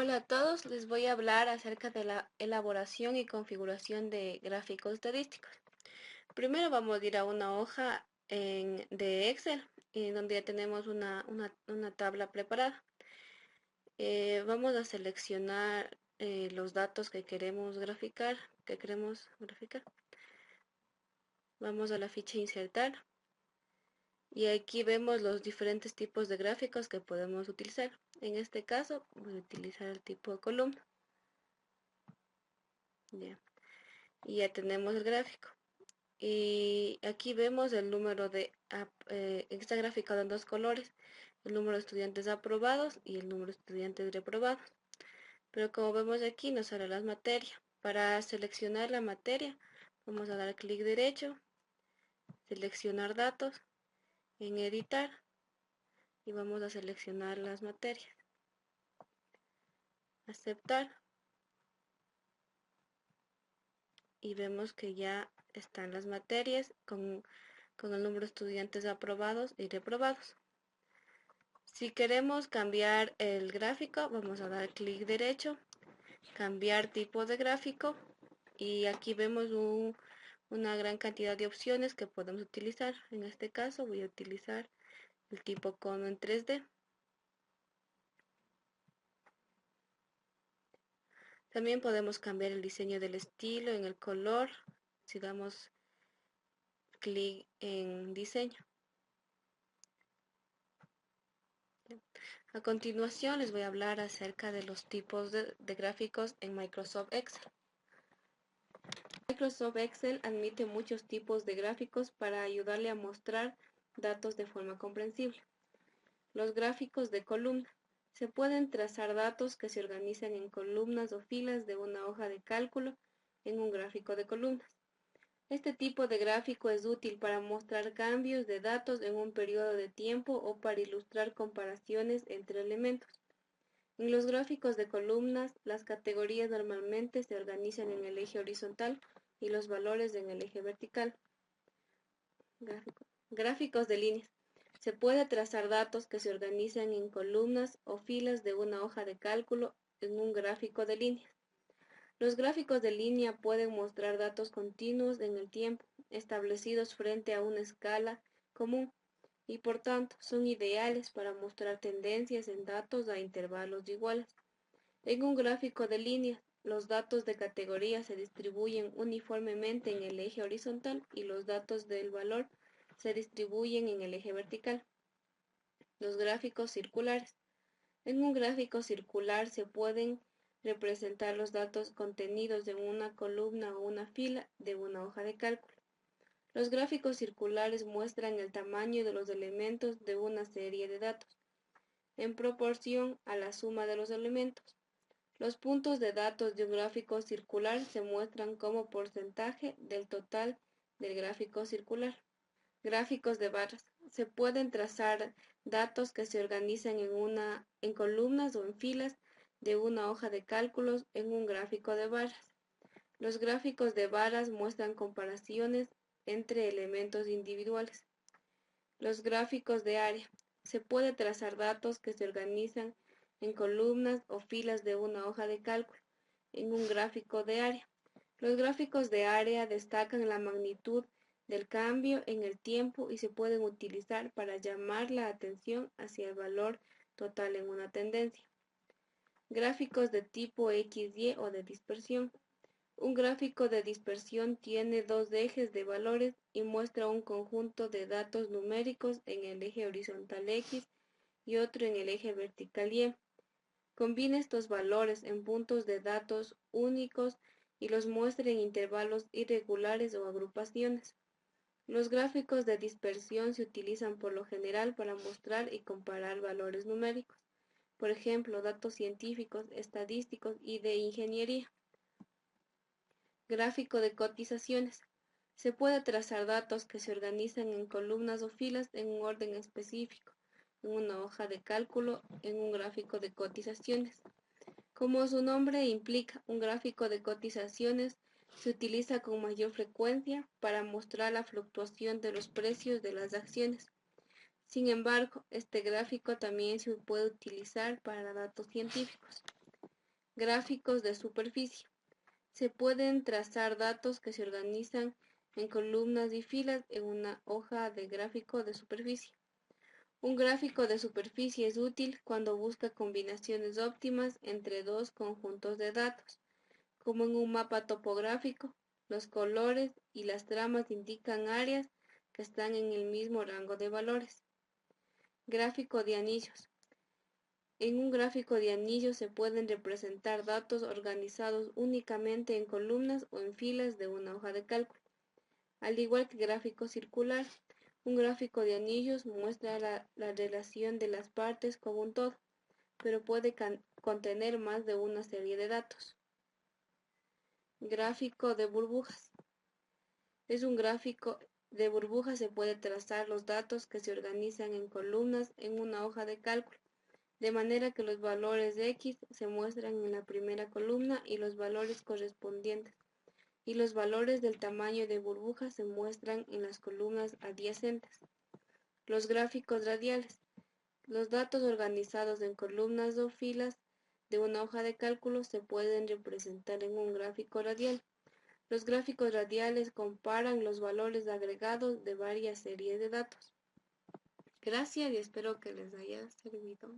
Hola a todos, les voy a hablar acerca de la elaboración y configuración de gráficos estadísticos. Primero vamos a ir a una hoja de Excel, en donde ya tenemos una tabla preparada. Vamos a seleccionar los datos que queremos graficar, Vamos a la ficha insertar y aquí vemos los diferentes tipos de gráficos que podemos utilizar. En este caso voy a utilizar el tipo de columna. Ya. Y ya tenemos el gráfico. Y aquí vemos el número está graficado en dos colores, el número de estudiantes aprobados y el número de estudiantes reprobados. Pero como vemos aquí nos sale las materias. Para seleccionar la materia vamos a dar clic derecho, seleccionar datos, en editar y vamos a seleccionar las materias. Aceptar. Y vemos que ya están las materias con el número de estudiantes aprobados y reprobados. Si queremos cambiar el gráfico, vamos a dar clic derecho, cambiar tipo de gráfico y aquí vemos una gran cantidad de opciones que podemos utilizar. En este caso voy a utilizar el tipo cono en 3D. También podemos cambiar el diseño del estilo, en el color, si damos clic en diseño. A continuación les voy a hablar acerca de los tipos de gráficos en Microsoft Excel. Microsoft Excel admite muchos tipos de gráficos para ayudarle a mostrar datos de forma comprensible. Los gráficos de columna. Se pueden trazar datos que se organizan en columnas o filas de una hoja de cálculo en un gráfico de columnas. Este tipo de gráfico es útil para mostrar cambios de datos en un periodo de tiempo o para ilustrar comparaciones entre elementos. En los gráficos de columnas, las categorías normalmente se organizan en el eje horizontal y los valores en el eje vertical. Gráficos de líneas. Se puede trazar datos que se organizan en columnas o filas de una hoja de cálculo en un gráfico de líneas. Los gráficos de línea pueden mostrar datos continuos en el tiempo, establecidos frente a una escala común, y por tanto son ideales para mostrar tendencias en datos a intervalos iguales. En un gráfico de líneas, los datos de categoría se distribuyen uniformemente en el eje horizontal y los datos del valor se distribuyen en el eje vertical. Los gráficos circulares. En un gráfico circular se pueden representar los datos contenidos en una columna o una fila de una hoja de cálculo. Los gráficos circulares muestran el tamaño de los elementos de una serie de datos, en proporción a la suma de los elementos. Los puntos de datos de un gráfico circular se muestran como porcentaje del total del gráfico circular. Gráficos de barras. Se pueden trazar datos que se organizan en columnas o en filas de una hoja de cálculos en un gráfico de barras. Los gráficos de barras muestran comparaciones entre elementos individuales. Los gráficos de área. Se puede trazar datos que se organizan en columnas o filas de una hoja de cálculo en un gráfico de área. Los gráficos de área destacan la magnitud del cambio en el tiempo y se pueden utilizar para llamar la atención hacia el valor total en una tendencia. Gráficos de tipo XY o de dispersión. Un gráfico de dispersión tiene dos ejes de valores y muestra un conjunto de datos numéricos en el eje horizontal X y otro en el eje vertical Y. Combina estos valores en puntos de datos únicos y los muestra en intervalos irregulares o agrupaciones. Los gráficos de dispersión se utilizan por lo general para mostrar y comparar valores numéricos, por ejemplo, datos científicos, estadísticos y de ingeniería. Gráfico de cotizaciones. Se puede trazar datos que se organizan en columnas o filas en un orden específico, en una hoja de cálculo, en un gráfico de cotizaciones. Como su nombre implica, un gráfico de cotizaciones se utiliza con mayor frecuencia para mostrar la fluctuación de los precios de las acciones. Sin embargo, este gráfico también se puede utilizar para datos científicos. Gráficos de superficie. Se pueden trazar datos que se organizan en columnas y filas en una hoja de gráfico de superficie. Un gráfico de superficie es útil cuando busca combinaciones óptimas entre dos conjuntos de datos, como en un mapa topográfico. Los colores y las tramas indican áreas que están en el mismo rango de valores. Gráfico de anillos. En un gráfico de anillos se pueden representar datos organizados únicamente en columnas o en filas de una hoja de cálculo. Al igual que gráfico circular, un gráfico de anillos muestra la relación de las partes con un todo, pero puede contener más de una serie de datos. Gráfico de burbujas. Es un gráfico de burbujas, se puede trazar los datos que se organizan en columnas en una hoja de cálculo, de manera que los valores de X se muestran en la primera columna y los valores correspondientes, y los valores del tamaño de burbuja se muestran en las columnas adyacentes. Los gráficos radiales. Los datos organizados en columnas o filas de una hoja de cálculo se pueden representar en un gráfico radial. Los gráficos radiales comparan los valores agregados de varias series de datos. Gracias y espero que les haya servido.